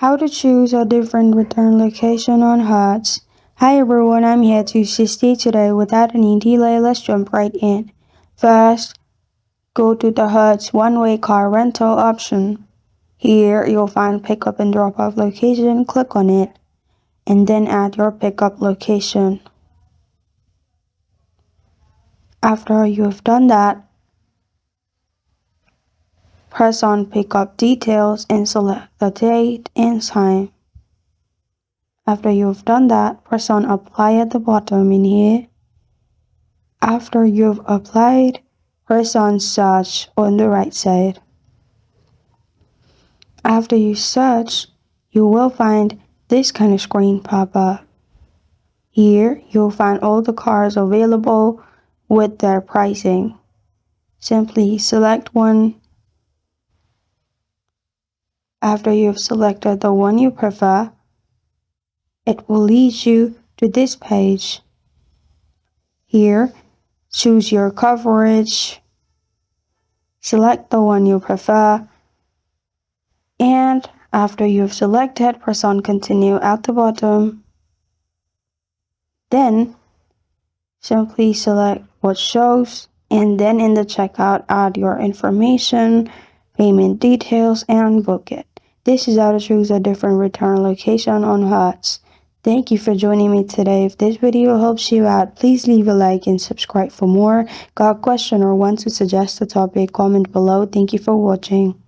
How to choose a different return location on Hertz. Hi everyone, I'm here to assist you today. Without any delay, let's jump right in. First, go to the Hertz one-way car rental option. Here, you'll find pickup and drop-off location. Click on it, and then add your pickup location. After you've done that, press on Pickup Details and select the date and time. After you've done that, press on Apply at the bottom in here. After you've applied, press on Search on the right side. After you search, you will find this kind of screen pop up. Here, you'll find all the cars available with their pricing. Simply select one. After you've selected the one you prefer, it will lead you to this page. Here, choose your coverage, select the one you prefer, and after you've selected, press on Continue at the bottom. Then, simply select what shows, and then in the checkout, add your information, payment details, and book it. This is how to choose a different return location on Hertz. Thank you for joining me today. If this video helps you out, please leave a like and subscribe for more. Got a question or want to suggest a topic? Comment below. Thank you for watching.